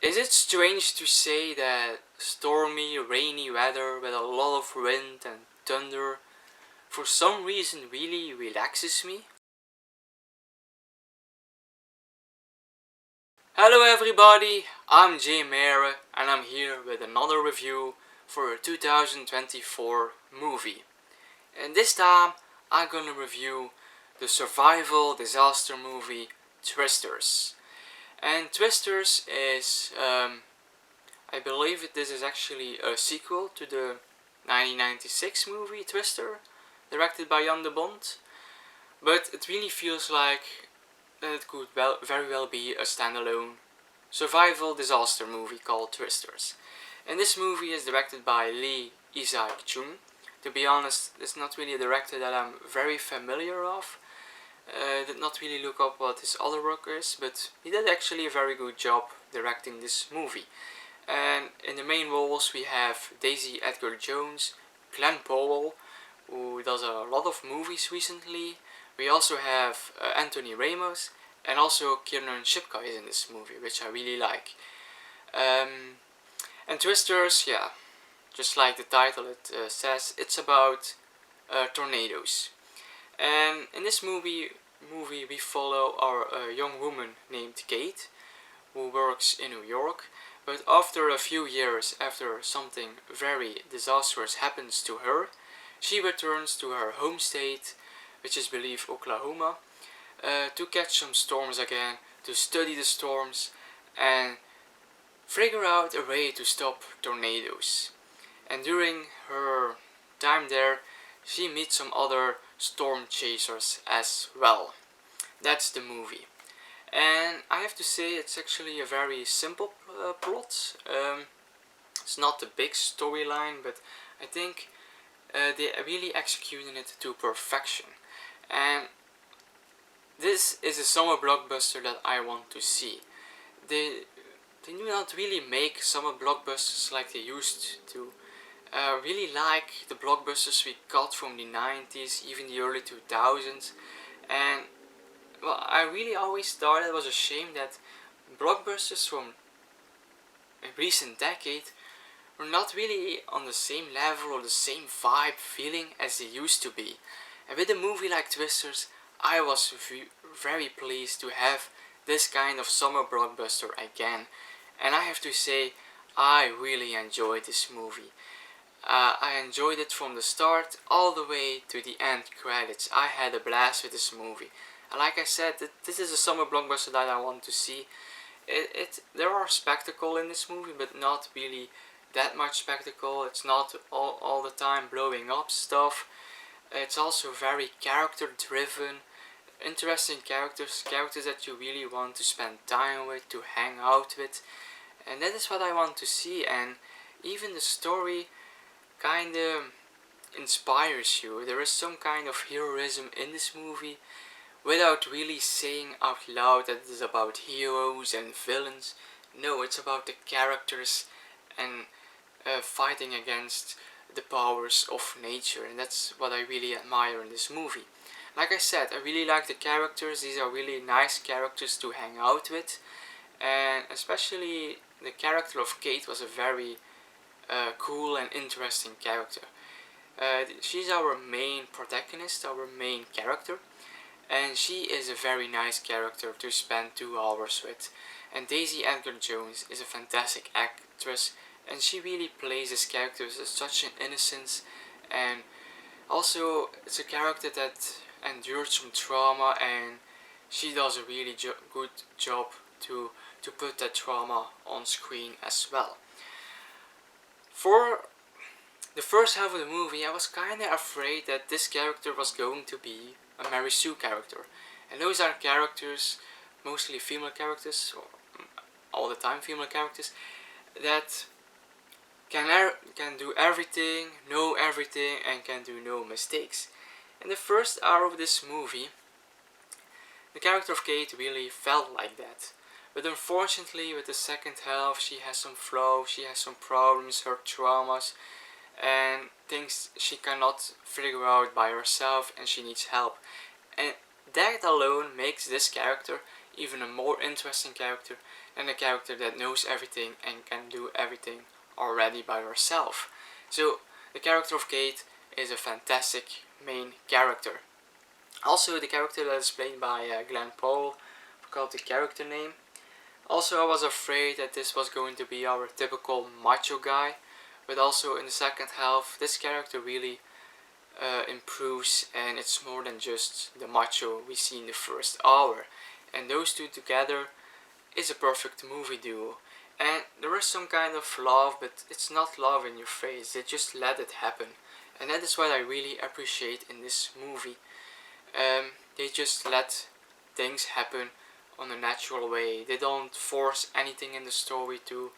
Is it strange to say that stormy, rainy weather with a lot of wind and thunder for some reason really relaxes me? Hello everybody, I'm Jay Mare and I'm here with another review for a 2024 movie. And this time I'm gonna review the survival disaster movie Twisters. And Twisters is, I believe this is actually a sequel to the 1996 movie Twister, directed by Jan de Bont. But it really feels like it could very well be a standalone survival disaster movie called Twisters. And this movie is directed by Lee Isaac Chung. To be honest, it's not really a director that I'm very familiar of. Did not really look up what his other work is, but he did actually a very good job directing this movie. And in the main roles we have Daisy Edgar Jones, Glenn Powell, who does a lot of movies recently. We also have Anthony Ramos, and also Kiernan Shipka is in this movie, which I really like. And Twisters, yeah, just like the title it says, it's about tornadoes. And in this movie we follow our young woman named Kate, who works in New York. But after a few years, after something very disastrous happens to her, she returns to her home state, which is believed Oklahoma, to catch some storms again, to study the storms, and figure out a way to stop tornadoes. And during her time there, she meets some other storm chasers as well. That's the movie. And I have to say it's actually a very simple plot. It's not a big storyline, but I think they really executed it to perfection. And this is a summer blockbuster that I want to see. They do not really make summer blockbusters like they used to. Really like the blockbusters we got from the 90s, even the early 2000s. And well, I really always thought it was a shame that blockbusters from a recent decade were not really on the same level or the same vibe feeling as they used to be. And with a movie like Twisters, I was very pleased to have this kind of summer blockbuster again. And I have to say, I really enjoyed this movie. I enjoyed it from the start all the way to the end credits. I had a blast with this movie. And like I said, this is a summer blockbuster that I want to see. There are spectacle in this movie, but not really that much spectacle. It's not all the time blowing up stuff. It's also very character driven, interesting characters that you really want to spend time with, to hang out with. And that is what I want to see. And even the story kinda inspires you. There is some kind of heroism in this movie without really saying out loud that it is about heroes and villains. No, it's about the characters and fighting against the powers of nature, and that's what I really admire in this movie. Like I said, I really like the characters. These are really nice characters to hang out with, and especially the character of Kate was a very cool and interesting character. She's our main protagonist, our main character, and she is a very nice character to spend 2 hours with. And Daisy Edgar Jones is a fantastic actress, and she really plays this character with such an innocence, and also it's a character that endured some trauma, and she does a really good job to put that trauma on screen as well. For the first half of the movie, I was kinda afraid that this character was going to be a Mary Sue character. And those are characters, mostly female characters, or all the time female characters, that can do everything, know everything, and can do no mistakes. In the first hour of this movie, the character of Kate really felt like that. But unfortunately, with the second half, she has some flaws, she has some problems, her traumas, and things she cannot figure out by herself, and she needs help. And that alone makes this character even a more interesting character than a character that knows everything and can do everything already by herself. So the character of Kate is a fantastic main character. Also, the character that is played by Glenn Powell, I forgot the character name. Also, I was afraid that this was going to be our typical macho guy, but also in the second half this character really improves, and it's more than just the macho we see in the first hour, and those two together is a perfect movie duo. And there is some kind of love, but it's not love in your face, they just let it happen, and that is what I really appreciate in this movie. They just let things happen on a natural way. They don't force anything in the story to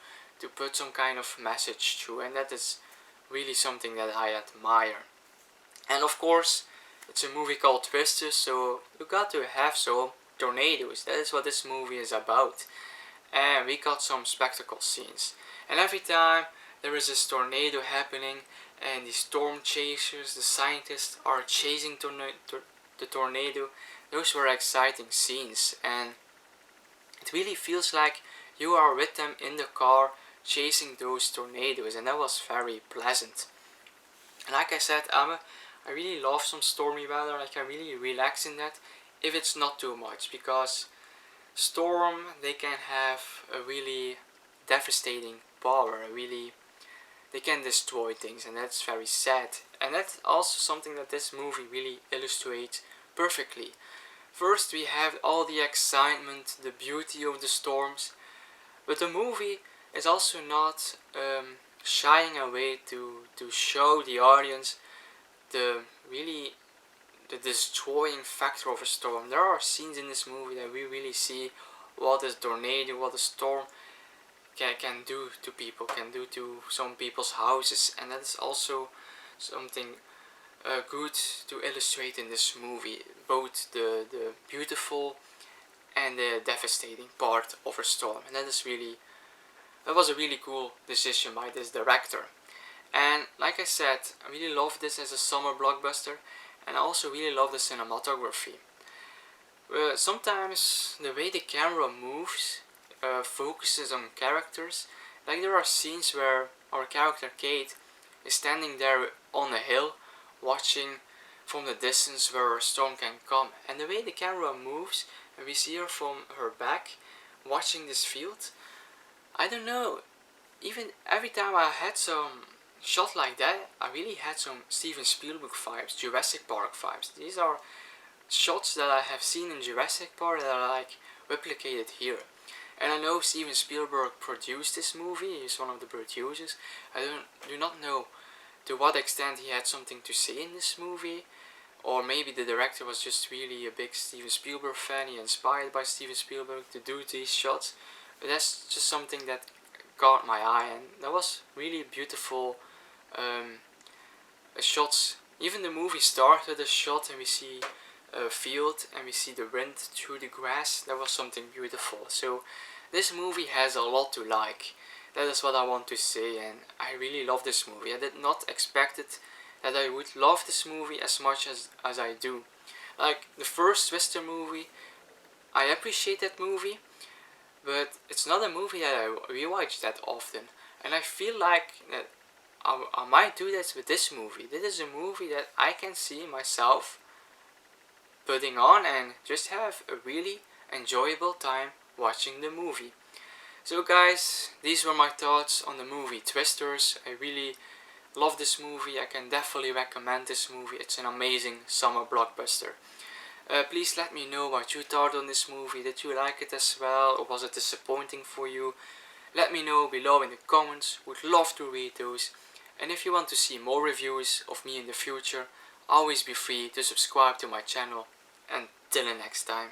put some kind of message through, and that is really something that I admire. And of course, it's a movie called Twister, so you got to have some tornadoes. That is what this movie is about. And we got some spectacle scenes. And every time there is this tornado happening, and the storm chasers, the scientists, are chasing the tornado, those were exciting scenes. And it really feels like you are with them in the car chasing those tornadoes, and that was very pleasant. And like I said, I really love some stormy weather. I can really relax in that if it's not too much, because storm, they can have a really devastating power. They can destroy things, and that's very sad. And that's also something that this movie really illustrates perfectly. First we have all the excitement, the beauty of the storms, but the movie is also not shying away to show the audience the destroying factor of a storm. There are scenes in this movie that we really see what a tornado, what a storm can do to people, can do to some people's houses, and that is also something good to illustrate in this movie, both the beautiful and the devastating part of a storm. And that was a really cool decision by this director. And like I said, I really love this as a summer blockbuster, and I also really love the cinematography. Sometimes the way the camera moves focuses on characters. Like there are scenes where our character Kate is standing there on a hill watching from the distance where a storm can come, and the way the camera moves and we see her from her back watching this field, I don't know, even every time I had some shot like that, I really had some Steven Spielberg vibes, Jurassic Park vibes. These are shots that I have seen in Jurassic Park that are like replicated here. And I know Steven Spielberg produced this movie, he's one of the producers. I do not know to what extent he had something to say in this movie, or maybe the director was just really a big Steven Spielberg fan, he inspired by Steven Spielberg to do these shots. But that's just something that caught my eye, and that was really beautiful shots. Even the movie starts with a shot and we see a field and we see the wind through the grass. That was something beautiful. So this movie has a lot to like. That is what I want to say, and I really love this movie. I did not expect it, that I would love this movie as much as I do. Like the first Twister movie, I appreciate that movie, but it's not a movie that I rewatch that often. And I feel like that I might do this with this movie. This is a movie that I can see myself putting on and just have a really enjoyable time watching the movie. So guys, these were my thoughts on the movie Twisters. I really love this movie. I can definitely recommend this movie. It's an amazing summer blockbuster. Please let me know what you thought on this movie. Did you like it as well, or was it disappointing for you? Let me know below in the comments. Would love to read those. And if you want to see more reviews of me in the future, always be free to subscribe to my channel. Until the next time.